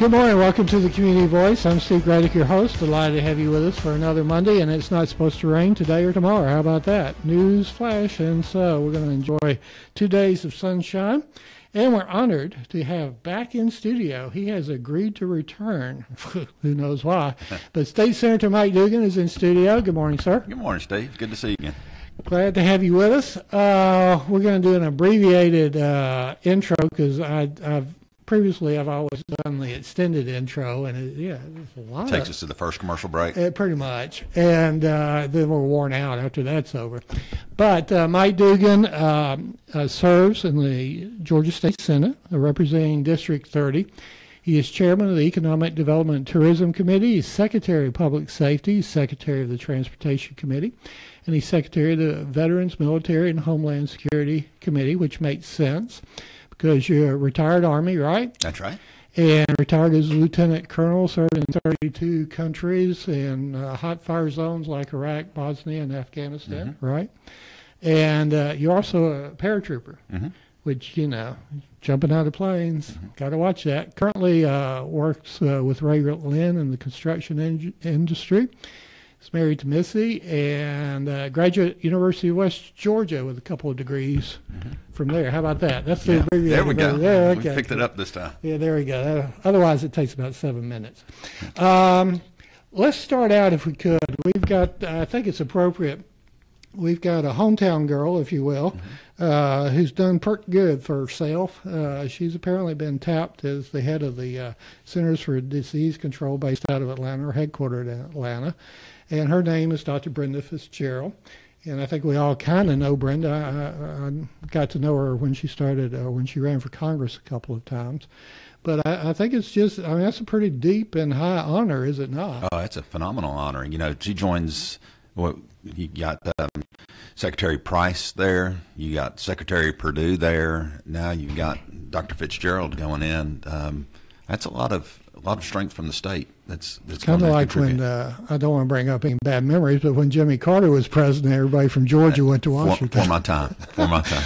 Good morning. Welcome to the Community Voice. I'm Steve Gradick, your host. Delighted to have you with us for another Monday, and it's not supposed to rain today or tomorrow. How about that? News flash. And so we're going to enjoy 2 days of sunshine, and we're honored to have back in studio. He has agreed to return. Who knows why? But State Senator Mike Dugan is in studio. Good morning, sir. Good morning, Steve. Good to see you again. Glad to have you with us. We're going to do an abbreviated intro because I've always done the extended intro, and it's a lot. Takes us to the first commercial break. Pretty much, and then we're worn out after that's over. But Mike Dugan serves in the Georgia State Senate, representing District 30. He is chairman of the Economic Development and Tourism Committee. He's secretary of Public Safety. He's secretary of the Transportation Committee, and he's secretary of the Veterans, Military, and Homeland Security Committee, which makes sense, because you're a retired Army, right? That's right. And retired as a lieutenant colonel, served in 32 countries in hot fire zones like Iraq, Bosnia, and Afghanistan, right? And you're also a paratrooper, which, jumping out of planes, got to watch that. Currently works with Ray Lynn in the construction industry. He's married to Missy, and graduate University of West Georgia with a couple of degrees from there. How about that? That's the abbreviated. There we go. Okay. We picked it up this time. Yeah, there we go. Otherwise, it takes about 7 minutes. Let's start out, if we could. We've got, I think it's appropriate, we've got a hometown girl, if you will, who's done pretty good for herself. She's apparently been tapped as the head of the Centers for Disease Control based out of Atlanta, or headquartered in Atlanta. And her name is Dr. Brenda Fitzgerald. And I think we all kind of know Brenda. I got to know her when she started, when she ran for Congress a couple of times. But I think it's just, that's a pretty deep and high honor, is it not? Oh, it's a phenomenal honor. She joins, you got Secretary Price there. You got Secretary Perdue there. Now you've got Dr. Fitzgerald going in. That's a lot of strength from the state. That's kind of like when, I don't want to bring up any bad memories, but when Jimmy Carter was president, everybody from Georgia went to Washington. For my time.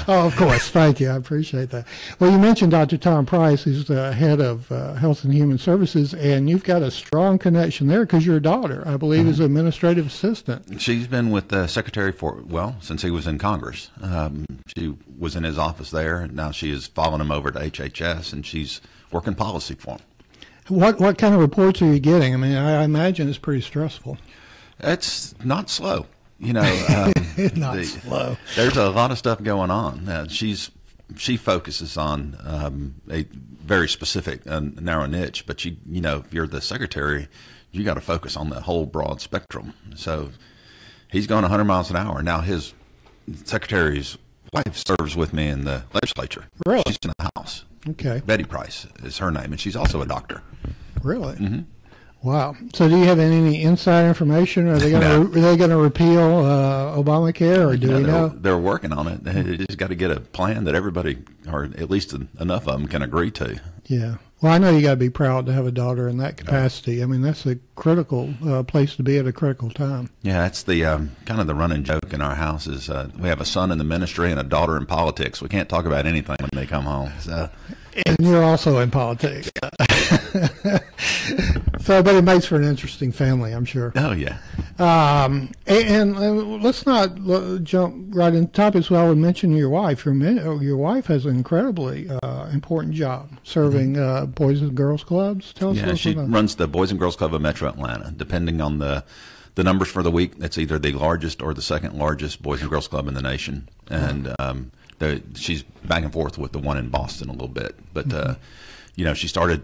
Oh, of course. Thank you. I appreciate that. Well, you mentioned Dr. Tom Price, who's the head of Health and Human Services, and you've got a strong connection there because your daughter, I believe, is administrative assistant. She's been with the secretary since he was in Congress. She was in his office there, and now she is following him over to HHS, and she's working policy for him. What kind of reports are you getting? I imagine it's pretty stressful. It's not slow. Not slow. There's a lot of stuff going on. She focuses on a very specific narrow niche, but if you're the secretary, you got to focus on the whole broad spectrum. So he's going 100 miles an hour. Now his secretary's wife serves with me in the legislature. Really? She's in the House. Okay. Betty Price is her name, and she's also a doctor. Really? Mm-hmm. Wow. So do you have any inside information? Are they going to repeal Obamacare, or do we know? They're working on it. They just got to get a plan that everybody, or at least enough of them, can agree to. Yeah. Well, I know you got to be proud to have a daughter in that capacity. That's a critical place to be at a critical time. Yeah, that's the kind of the running joke in our house is we have a son in the ministry and a daughter in politics. We can't talk about anything when they come home. So. And you're also in politics. But it makes for an interesting family, I'm sure. Oh, yeah. And let's not jump right into topics. Well, I would mention your wife. Your wife has an incredibly important job serving Boys and Girls Clubs. Tell us a little she about runs the Boys and Girls Club of Metro Atlanta. Depending on the numbers for the week, that's either the largest or the second largest Boys and Girls Club in the nation. And she's back and forth with the one in Boston a little bit. But, she started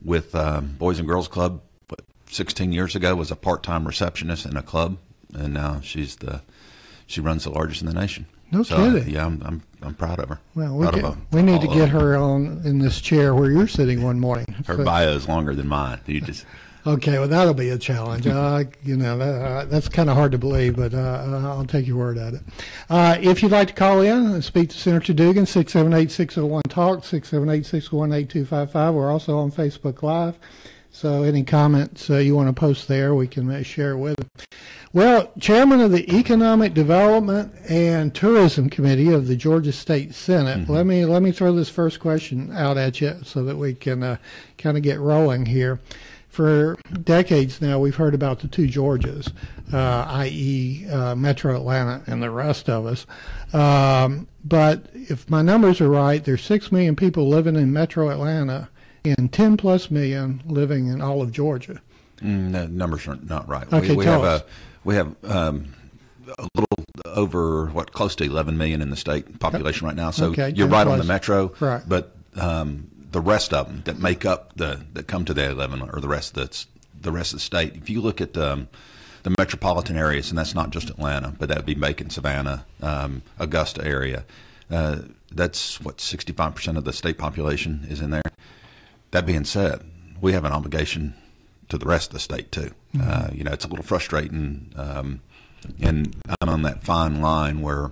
with Boys and Girls Club 16 years ago, was a part-time receptionist in a club, and now she runs the largest in the nation. No kidding. Yeah, I'm proud of her. Well, we need to get her on in this chair where you're sitting one morning. Her bio is longer than mine. Okay, well, that'll be a challenge. That's kind of hard to believe, but I'll take your word at it. If you'd like to call in and speak to Senator Dugan, 678-601-TALK, 678-601-8255. We're also on Facebook Live. So any comments you want to post there, we can share with them. Well, Chairman of the Economic Development and Tourism Committee of the Georgia State Senate, let me throw this first question out at you so that we can kind of get rolling here. For decades now, we've heard about the two Georgias, i.e. Metro Atlanta and the rest of us. But if my numbers are right, there's 6 million people living in Metro Atlanta and 10 plus million living in all of Georgia. The numbers are not right. Okay, we have a little over, close to 11 million in the state population right now. So you're right on the metro, right. But the rest of them that make up that come to the 11 or the rest of the state. If you look at the metropolitan areas, and that's not just Atlanta, but that'd be Macon, Savannah, Augusta area. That's 65% of the state population is in there. That being said, we have an obligation to the rest of the state too. It's a little frustrating, and I'm on that fine line where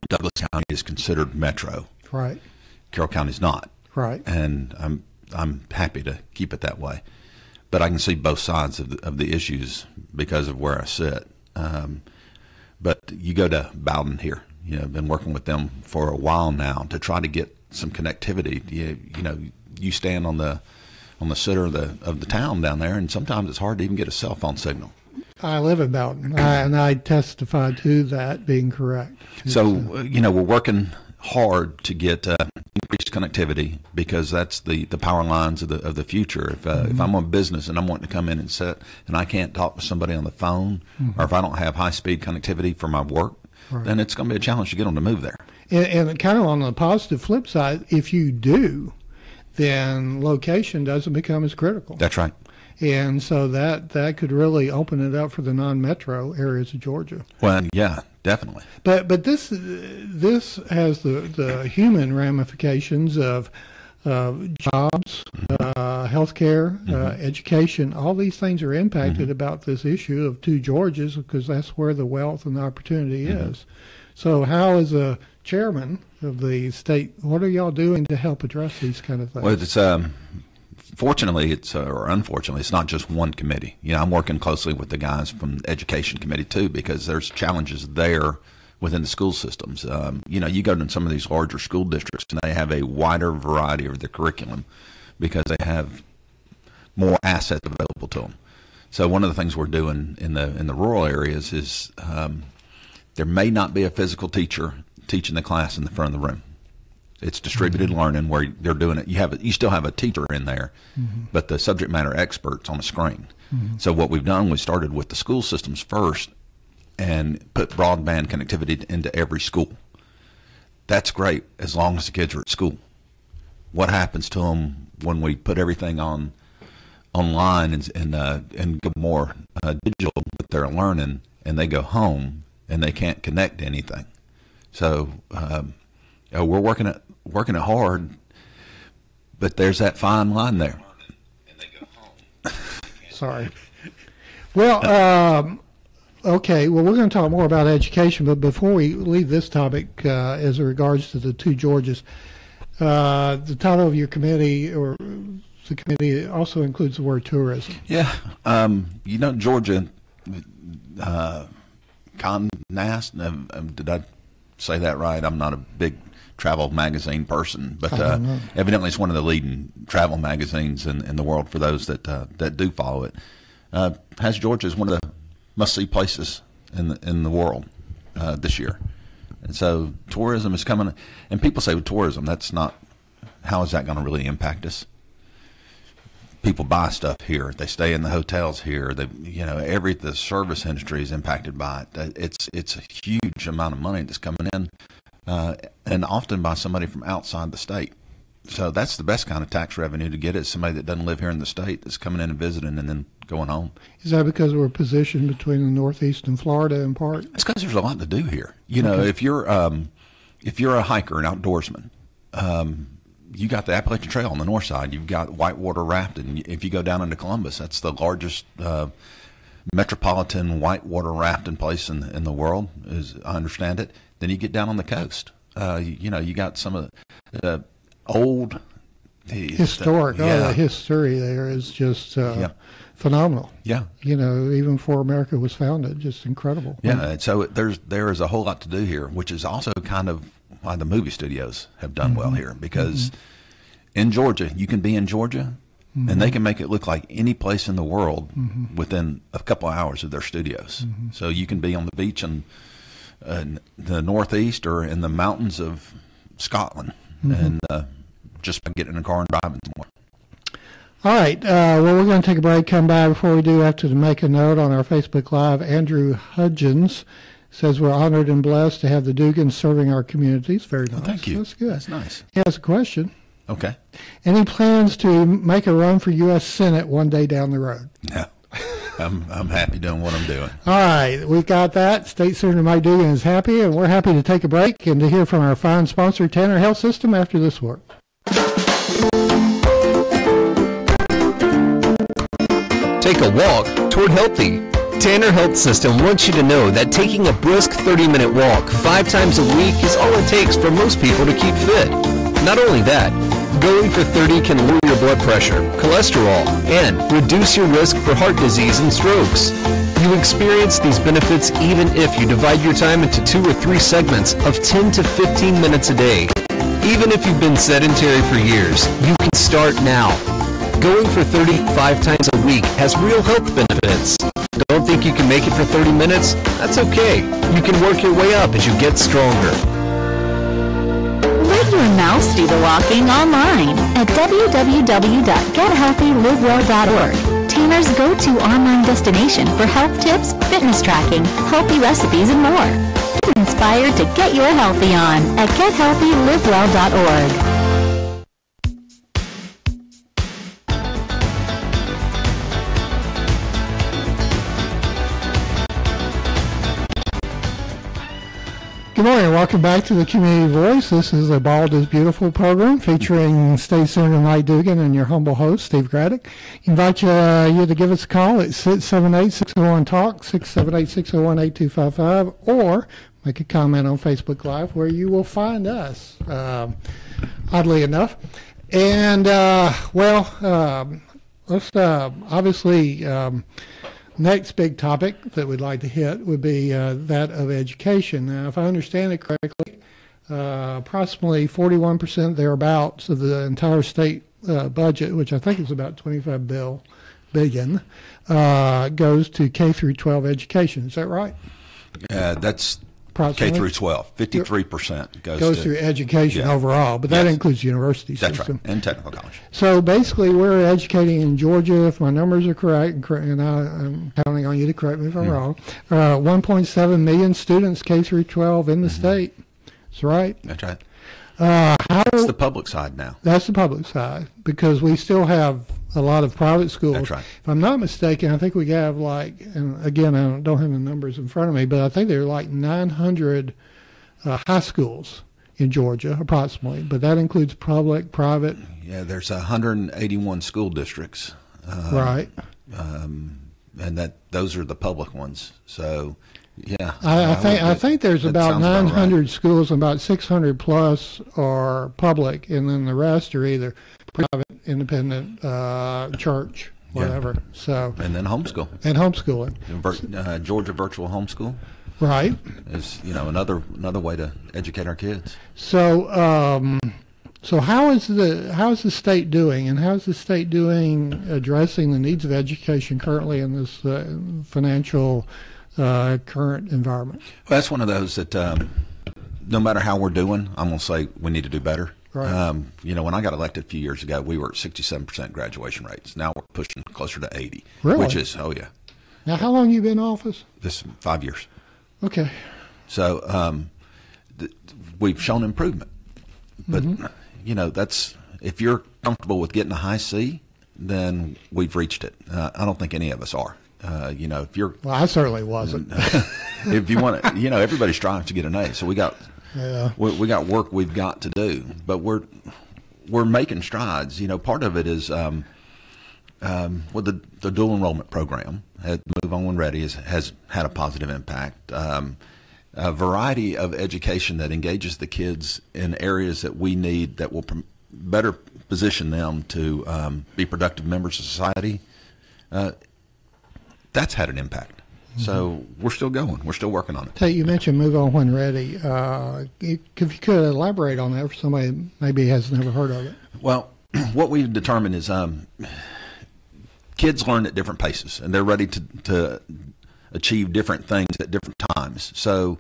Douglas County is considered metro. Right. Carroll County's not. Right. And I'm happy to keep it that way. But I can see both sides of the issues because of where I sit. But you go to Bowden here. I've been working with them for a while now to try to get some connectivity. You stand on the center of the town down there, and sometimes it's hard to even get a cell phone signal. I live in Bowden, and I testify to that being correct. So we're working hard to get increased connectivity because that's the power lines of the future. If I'm a business and I'm wanting to come in and sit and I can't talk to somebody on the phone, or if I don't have high speed connectivity for my work, then it's going to be a challenge to get them to move there. And kind of on the positive flip side, if you do, then location doesn't become as critical. That's right. And so that could really open it up for the non-metro areas of Georgia. Well, yeah, definitely. But this has the human ramifications of jobs, healthcare, education. All these things are impacted about this issue of two Georgias because that's where the wealth and the opportunity is. So how, as a chairman of the state, what are y'all doing to help address these kind of things? Well, it's fortunately, or unfortunately, it's not just one committee. I'm working closely with the guys from the education committee too, because there's challenges there within the school systems. You go to some of these larger school districts, and they have a wider variety of their curriculum because they have more assets available to them. So one of the things we're doing in the rural areas is there may not be a physical teacher teaching the class in the front of the room. It's distributed learning where they're doing it. You still have a teacher in there, but the subject matter experts on the screen. So what we've done, we started with the school systems first and put broadband connectivity into every school. That's great as long as the kids are at school. What happens to them when we put everything online and go more digital with their learning, and they go home and they can't connect to anything? So we're working it hard, but there's that fine line there. Sorry. Well, okay. Well, we're going to talk more about education, but before we leave this topic, as it regards to the two Georgias, the title of your committee or the committee also includes the word tourism. Yeah. Georgia, ConNast, did I say that right? I'm not a big travel magazine person, but evidently it's one of the leading travel magazines in the world for those that do follow it. Has Georgia as one of the must-see places in the world this year. And so tourism is coming, and people say with tourism, that's not, how is that going to really impact us? People buy stuff here. They stay in the hotels here. The service industry is impacted by it. It's a huge amount of money that's coming in, and often by somebody from outside the state. So that's the best kind of tax revenue to get, is somebody that doesn't live here in the state that's coming in and visiting and then going home. Is that because we're positioned between the Northeast and Florida in part? It's because there's a lot to do here. If you're a hiker, an outdoorsman, you got the Appalachian Trail on the north side. You've got whitewater rafting. If you go down into Columbus, that's the largest metropolitan whitewater rafting place in the world, as I understand it. Then you get down on the coast. You got some of the old historic. The history there is just phenomenal. Yeah. Even before America was founded, just incredible. Yeah, and so there is a whole lot to do here, which is also kind of why the movie studios have done well here, because in Georgia, you can be in Georgia, and they can make it look like any place in the world within a couple of hours of their studios. So you can be on the beach in the Northeast or in the mountains of Scotland, and just by getting in a car and driving somewhere. All right. Well, we're going to take a break. Come back. Before we do, have to make a note on our Facebook Live. Andrew Hudgens says we're honored and blessed to have the Dugans serving our communities. Very nice. Well, thank you. That's good. That's nice. He has a question. Okay. Any plans to make a run for U.S. Senate one day down the road? No. I'm happy doing what I'm doing. All right. We've got that. State Senator Mike Dugan is happy, and we're happy to take a break and to hear from our fine sponsor, Tanner Health System, after this work. Take a walk toward healthy. Tanner Health System wants you to know that taking a brisk 30-minute walk 5 times a week is all it takes for most people to keep fit. Not only that, going for 30 can lower your blood pressure, cholesterol, and reduce your risk for heart disease and strokes. You experience these benefits even if you divide your time into 2 or 3 segments of 10 to 15 minutes a day. Even if you've been sedentary for years, you can start now. Going for 35 times a week has real health benefits. Don't think you can make it for 30 minutes? That's okay. You can work your way up as you get stronger. Let your mouse do the walking online at www.gethealthylivewell.org. Tanner's go-to online destination for health tips, fitness tracking, healthy recipes, and more. Get inspired to get your healthy on at gethealthylivewell.org. Good morning. Welcome back to the Community Voice. This is a Bald is Beautiful program featuring State Senator Mike Dugan and your humble host, Steve Graddick. Invite you to give us a call at 678-601-TALK, 678-601-8255, or make a comment on Facebook Live where you will find us, oddly enough. And, let's obviously... next big topic that we'd like to hit would be that of education. Now, if I understand it correctly, approximately 41% thereabouts of the entire state budget, which I think is about $25 billion, goes to K through 12 education. Is that right? That's K through 12. 53% goes to education overall, but that includes university system. That's right, and technical college. So basically, we're educating in Georgia, if my numbers are correct, and I'm counting on you to correct me if I'm wrong, 1.7 million students K through 12 in the state. That's right. That's right. That's the public side now. That's the public side, because we still have a lot of private schools. That's right. If I'm not mistaken, I think we have and again, I don't have the numbers in front of me, but I think there are like 900 high schools in Georgia, approximately. But that includes public, private. Yeah, there's 181 school districts. Right. And those are the public ones. So, yeah. I think there's about 900 schools, and about 600 plus are public, and then the rest are either private, independent, church, whatever. Yeah. So. And then homeschool. And homeschooling. Georgia virtual homeschool. Right. Is another way to educate our kids. So so how is the state doing, and how is the state doing addressing the needs of education currently in this financial current environment? Well, that's one of those that no matter how we're doing, I'm going to say we need to do better. Right. When I got elected a few years ago, we were at 67% graduation rates. Now we're pushing closer to 80. Really? Which is, oh yeah. Now, how long have you been in office? This 5 years. Okay. So we've shown improvement. But, that's if you're comfortable with getting a high C, then we've reached it. I don't think any of us are. If you're... Well, I certainly wasn't. If you want to, everybody strives to get an A. So we got work we've got to do, but we're making strides. Part of it is the dual enrollment program, Move On When Ready, has had a positive impact. A variety of education that engages the kids in areas that we need, that will better position them to be productive members of society, that's had an impact. So we're still going. We're still working on it. Tate, you mentioned Move On When Ready. If you could elaborate on that for somebody who maybe has never heard of it. Well, what we've determined is kids learn at different paces, and they're ready to achieve different things at different times. So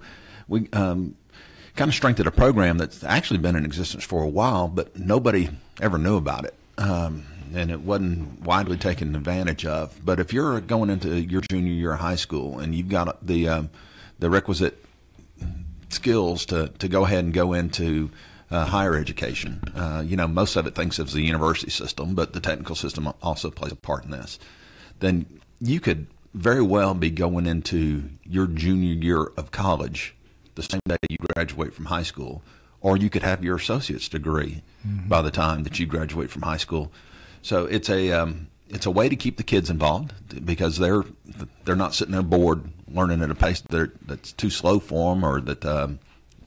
we kind of strengthened a program that's actually been in existence for a while, but nobody ever knew about it. And it wasn't widely taken advantage of. But if you're going into your junior year of high school and you've got the requisite skills to go ahead and go into higher education, most of it thinks of the university system, but the technical system also plays a part in this, then you could very well be going into your junior year of college the same day you graduate from high school, or you could have your associate's degree by the time that you graduate from high school. So it's a way to keep the kids involved, because they're not sitting there bored learning at a pace that's too slow for them, or that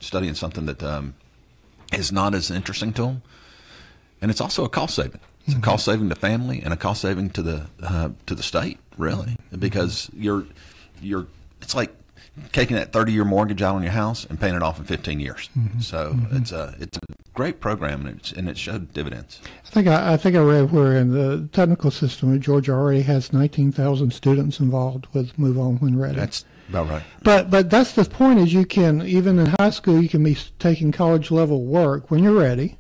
studying something that is not as interesting to them. And it's also a cost saving. It's a cost saving to family and a cost saving to the state, really, because it's like taking that 30-year mortgage out on your house and paying it off in 15 years. So it's a great program, and it showed dividends. I think I read where in the technical system of Georgia already has 19,000 students involved with Move On When Ready. That's about right. But that's the point, is you can, even in high school, you can be taking college level work when you're ready.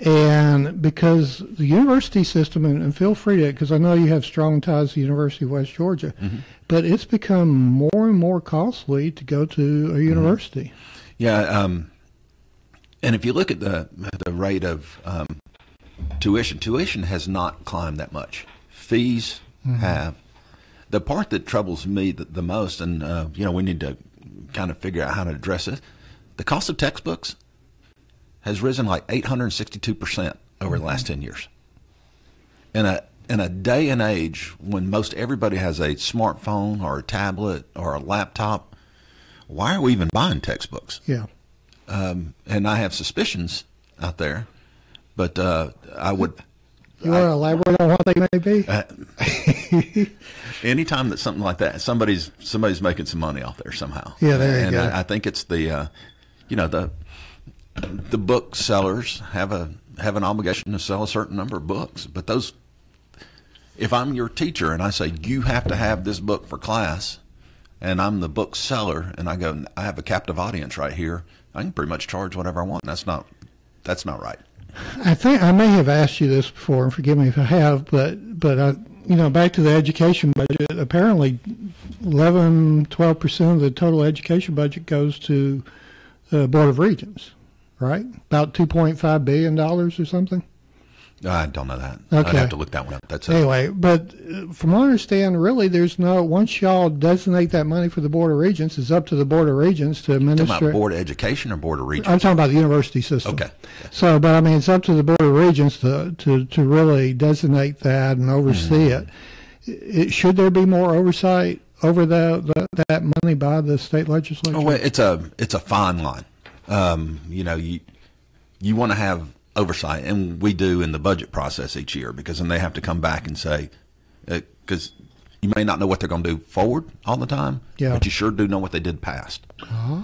And because the university system, and feel free to, because I know you have strong ties to the University of West Georgia, but it's become more and more costly to go to a university. Yeah, and if you look at the rate of tuition has not climbed that much. Fees have. The part that troubles me the most, and we need to kind of figure out how to address it, the cost of textbooks has risen like 862% over the last 10 years. In a day and age when most everybody has a smartphone or a tablet or a laptop, why are we even buying textbooks? Yeah. And I have suspicions out there, but I would. You want to elaborate on what they may be? Anytime that something like that, somebody's making some money off there somehow. Yeah, there you go. I think it's the booksellers have an obligation to sell a certain number of books, but those. If I'm your teacher and I say you have to have this book for class, and I'm the bookseller, and I go, I have a captive audience right here, I can pretty much charge whatever I want. That's not right. I think I may have asked you this before, and forgive me if I have, but back to the education budget. Apparently, 12% of the total education budget goes to the Board of Regents, right? About $2.5 billion or something. I don't know that. Okay. I'd have to look that one up. Anyway, but from what I understand, really, there's no, once y'all designate that money for the Board of Regents, it's up to the Board of Regents to administer. Talking about Board of Education or Board of Regents? I'm talking about the university system. Okay. So, but I mean, it's up to the Board of Regents to really designate that and oversee it. Should there be more oversight over that money by the state legislature? Oh, well, it's a fine line. You want to have oversight, and we do in the budget process each year, because then they have to come back and say, because you may not know what they're going to do forward all the time, but you sure do know what they did past.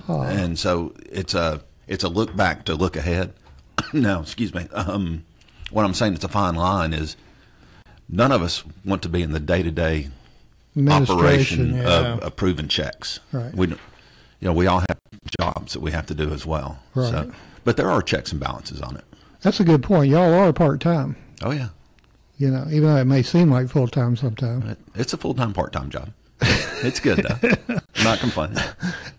And so it's a look back to look ahead. No, excuse me. What I'm saying, it's a fine line, is none of us want to be in the day-to-day operation of approving checks. Right. We all have jobs that we have to do as well. Right. So, but there are checks and balances on it. That's a good point. Y'all are part-time. Oh, yeah. Even though it may seem like full-time sometimes. It's a full-time, part-time job. It's good, though. I'm not complaining.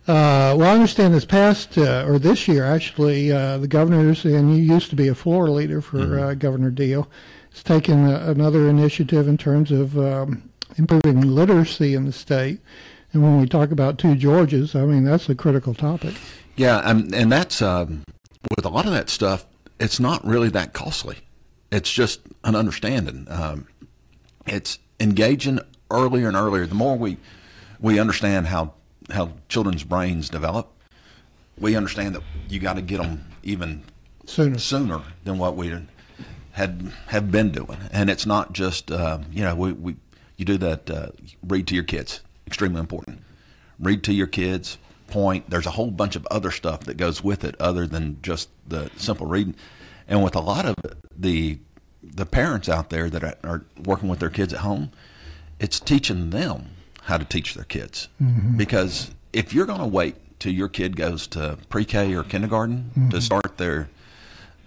Well, I understand this year, actually, the governors, and you used to be a floor leader for Governor Deal, has taken another initiative in terms of improving literacy in the state. And when we talk about two Georgias, I mean, that's a critical topic. Yeah, and that's, with a lot of that stuff, it's not really that costly. It's just an understanding. It's engaging earlier and earlier. The more we understand how children's brains develop, we understand that you got to get them even sooner than what we did. have been doing, and it's not just you do that. Read to your kids, extremely important. Read to your kids. Point. There's a whole bunch of other stuff that goes with it, other than just the simple reading. And with a lot of the parents out there that are working with their kids at home, it's teaching them how to teach their kids. Mm-hmm. Because if you're going to wait till your kid goes to pre-K or kindergarten mm-hmm. to start their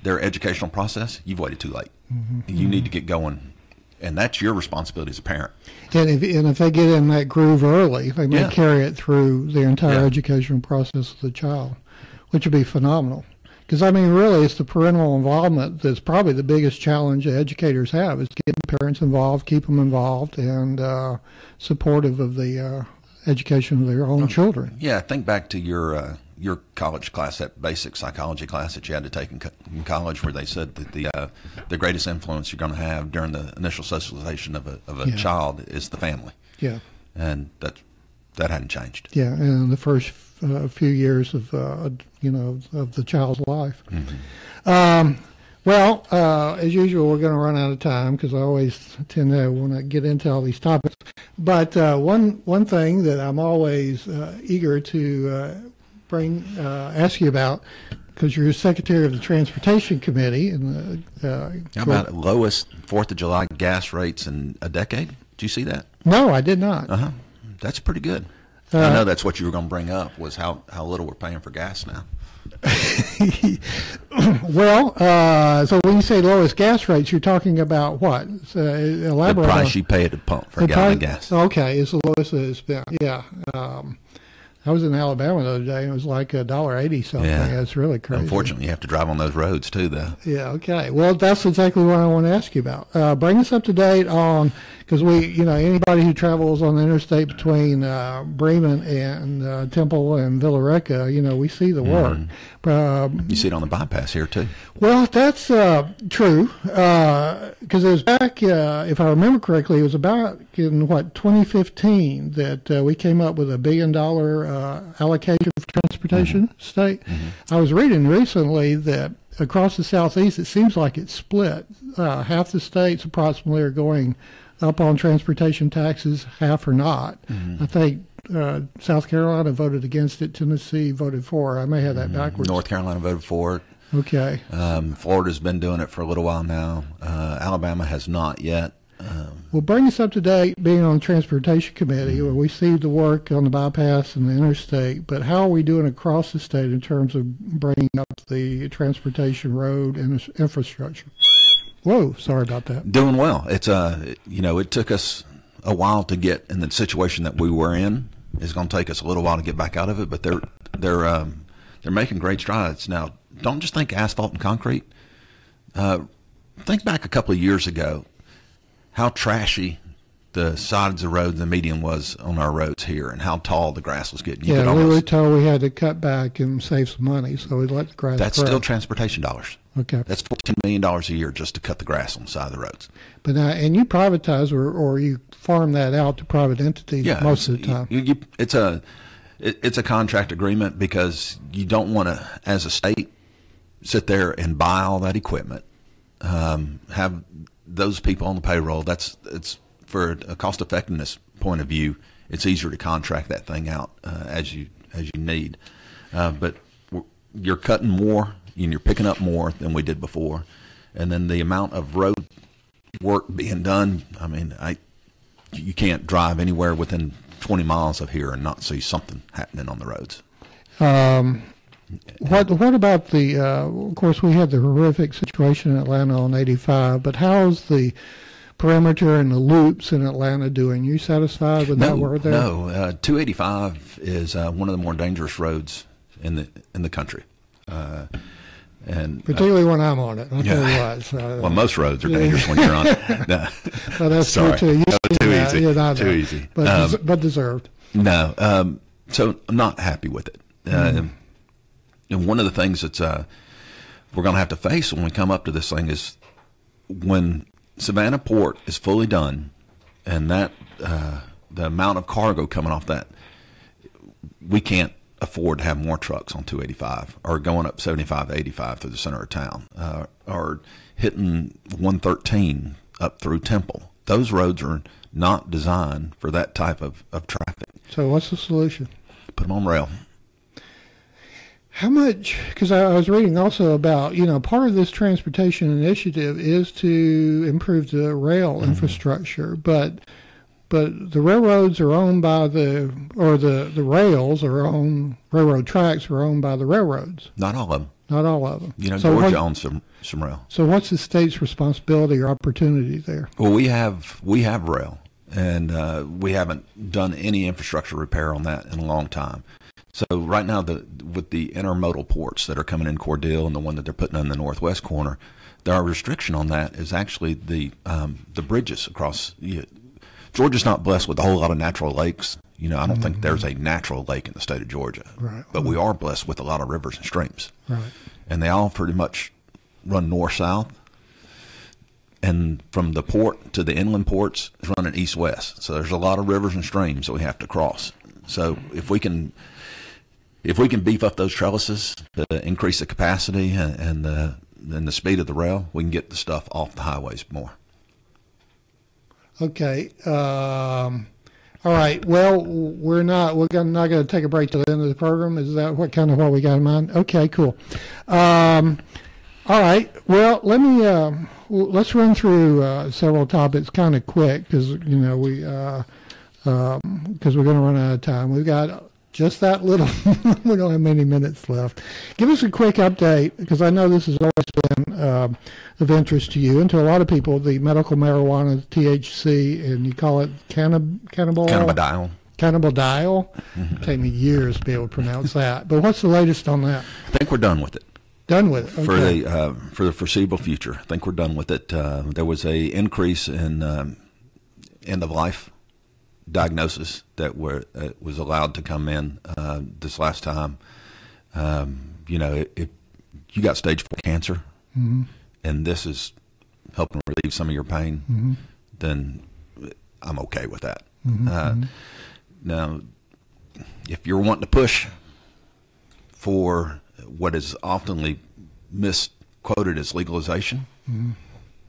educational process, you've waited too late. Mm-hmm. You need to get going, and that's your responsibility as a parent. And if they get in that groove early, they may carry it through the entire educational process of the child, which would be phenomenal. Because, I mean, really, it's the parental involvement that's probably the biggest challenge that educators have, is getting parents involved, keep them involved, and supportive of the education of their own children. Yeah, think back to your college class, that basic psychology class that you had to take in college, where they said that the greatest influence you're going to have during the initial socialization of a child is the family. Yeah, and that hadn't changed. Yeah, and in the first few years of the child's life. Mm-hmm. Well, as usual, we're going to run out of time because I always tend to want to get into all these topics. But one thing that I'm always eager to ask you about, because you're Secretary of the Transportation Committee, and how about lowest 4th of July gas rates in a decade? Did you see that? No, I did not. That's pretty good. I know that's what you were going to bring up, was how little we're paying for gas now. Well, so when you say lowest gas rates, you're talking about what? Elaborate. The price you pay at the pump for a gallon of gas. Okay, it's the lowest it's been. Yeah. I was in Alabama the other day, and it was like $1.80 something. Yeah. It's really crazy. Unfortunately, you have to drive on those roads too, though. Yeah. Okay. Well, that's exactly what I want to ask you about. Bring us up to date on, because anybody who travels on the interstate between Bremen and Temple and Villa Rica, we see the work. You see it on the bypass here too. Well, that's true, because it was back, if I remember correctly, it was about in 2015 that we came up with $1 billion allocation for transportation state. Mm-hmm. I was reading recently that across the southeast, it seems like it's split. Half the states approximately are going up on transportation taxes, half are not. Mm-hmm. I think South Carolina voted against it. Tennessee voted for it. I may have that backwards. North Carolina voted for it. Okay. Florida's been doing it for a little while now. Alabama has not yet. Well, bring us up to date, being on the Transportation Committee, where we see the work on the bypass and the interstate, but how are we doing across the state in terms of bringing up the transportation road and infrastructure? Whoa, sorry about that. Doing well. It's it took us a while to get in the situation that we were in. It's going to take us a little while to get back out of it, but they're making great strides. Now, don't just think asphalt and concrete. Think back a couple of years ago, how trashy the sides of the road, the median was on our roads here, and how tall the grass was getting. We were told we had to cut back and save some money, so we let the grass That's grow. Still transportation dollars. Okay. That's $14 million a year just to cut the grass on the side of the roads. But now, and you privatize or you farm that out to private entities most of the time. It's a contract agreement, because you don't want to, as a state, sit there and buy all that equipment, have those people on the payroll. It's for a cost effectiveness point of view, it's easier to contract that thing out as you need. But you're cutting more and you're picking up more than we did before, and then the amount of road work being done. I mean, you can't drive anywhere within 20 miles of here and not see something happening on the roads. What about the? Of course, we had the horrific situation in Atlanta on 85, but how's the perimeter and the loops in Atlanta doing? You satisfied with that work there? No, 285 is one of the more dangerous roads in the country, and particularly when I'm on it. I'll tell you what. Well, most roads are dangerous when you're on it. No. Well, that's true too. Too easy, but deserved. No, so I'm not happy with it. And one of the things that we're going to have to face when we come up to this thing is when Savannah Port is fully done, and that the amount of cargo coming off that, we can't afford to have more trucks on 285 or going up 75, 85 through the center of town, or hitting 113 up through Temple. Those roads are not designed for that type of traffic. So what's the solution? Put them on rail. How much, because I was reading also about, part of this transportation initiative is to improve the rail infrastructure, but the railroads are owned by the railroad tracks are owned by the railroads. Not all of them. Not all of them. So Georgia owns some rail. So what's the state's responsibility or opportunity there? Well, we have rail, and we haven't done any infrastructure repair on that in a long time. So right now, with the intermodal ports that are coming in Cordele and the one that they're putting in the northwest corner, our restriction on that is actually the bridges across. Georgia's not blessed with a whole lot of natural lakes. I don't think there's a natural lake in the state of Georgia. Right. But we are blessed with a lot of rivers and streams. Right. And they all pretty much run north-south. And from the port to the inland ports is running east-west. So there's a lot of rivers and streams that we have to cross. So if we can beef up those trellises to increase the capacity and the speed of the rail, we can get the stuff off the highways more. Okay. All right. Well, we're not going to take a break till the end of the program. Is that what we got in mind? Okay. Cool. All right. Well, let's run through several topics kind of quick because we're going to run out of time. We've got just that little. We don't have many minutes left. Give us a quick update because I know this has always been of interest to you and to a lot of people. The medical marijuana, THC, and you call it cannabidiol. Cannabidiol. Take me years to be able to pronounce that. But what's the latest on that? I think we're done with it. Done with it. Okay. For the foreseeable future. I think we're done with it. There was a increase in end of life diagnosis that was allowed to come in this last time. If you got stage 4 cancer, and this is helping relieve some of your pain, then I'm okay with that. Now, if you're wanting to push for what is oftenly misquoted as legalization,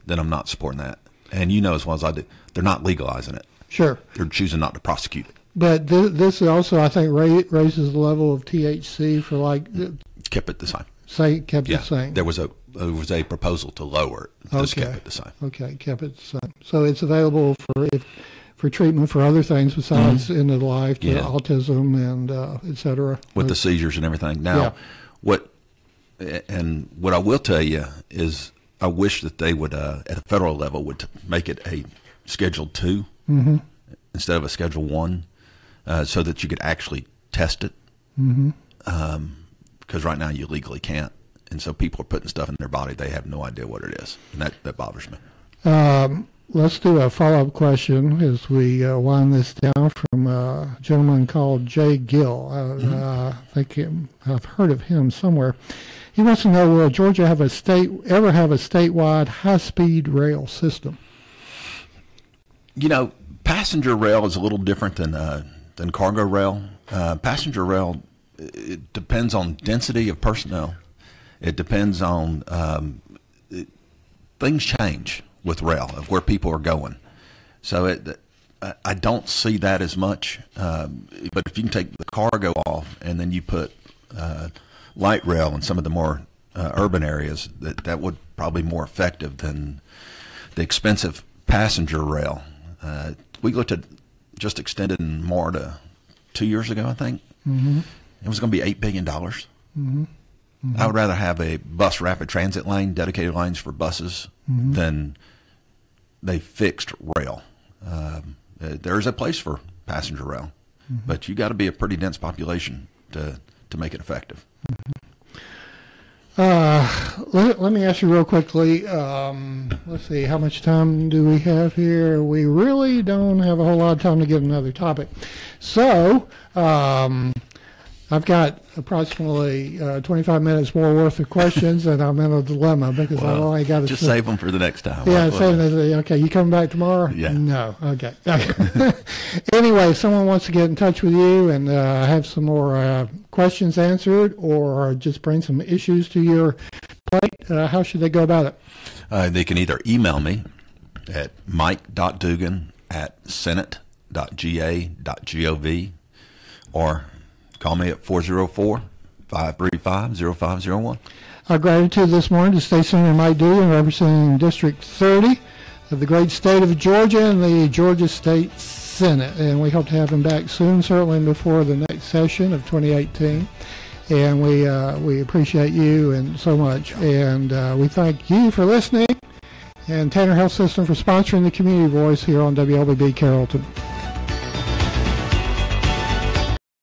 then I'm not supporting that. And as well as I do, they're not legalizing it. Sure. They're choosing not to prosecute it. But this also, I think, raises the level of THC for kept it the same. Kept it the same. There was a proposal to lower it. Just kept it the same. Okay, kept it the same. So it's available for treatment for other things besides end of life, autism and et cetera. With the seizures and everything. Now, what I will tell you is I wish that they would, at a federal level, would make it a Schedule 2 instead of a Schedule 1, so that you could actually test it. Because right now you legally can't. And so people are putting stuff in their body, they have no idea what it is. And that bothers me. Let's do a follow-up question as we wind this down from a gentleman called Jay Gill. I think I've heard of him somewhere. He wants to know, will Georgia ever have a statewide high-speed rail system? Passenger rail is a little different than cargo rail. Passenger rail, it depends on density of personnel. It depends on things change with rail of where people are going. So I don't see that as much. But if you can take the cargo off and then you put light rail in some of the more urban areas, that would probably be more effective than the expensive passenger rail. We looked at just extended in MARTA 2 years ago, I think. It was going to be $8 billion. I would rather have a bus rapid transit lane, dedicated lanes for buses, than they fixed rail. There's a place for passenger rail, but you got to be a pretty dense population to make it effective. Let me ask you real quickly. Let's see, how much time do we have here? We really don't have a whole lot of time to get another topic. So, I've got approximately 25 minutes more worth of questions, and I'm in a dilemma because I've only got to just save them for the next time. Yeah, okay. You coming back tomorrow? Yeah. No. Okay. Anyway, if someone wants to get in touch with you and have some more questions answered, or just bring some issues to your plate, how should they go about it? They can either email me at mike.dugan@senate.ga.gov or call me at 404-535-0501. Our gratitude this morning to State Senator Mike Dugan, representing District 30 of the great state of Georgia and the Georgia State Senate. And we hope to have him back soon, certainly before the next session of 2018. And we appreciate you and so much. And we thank you for listening, and Tanner Health System for sponsoring the Community Voice here on WLBB Carrollton.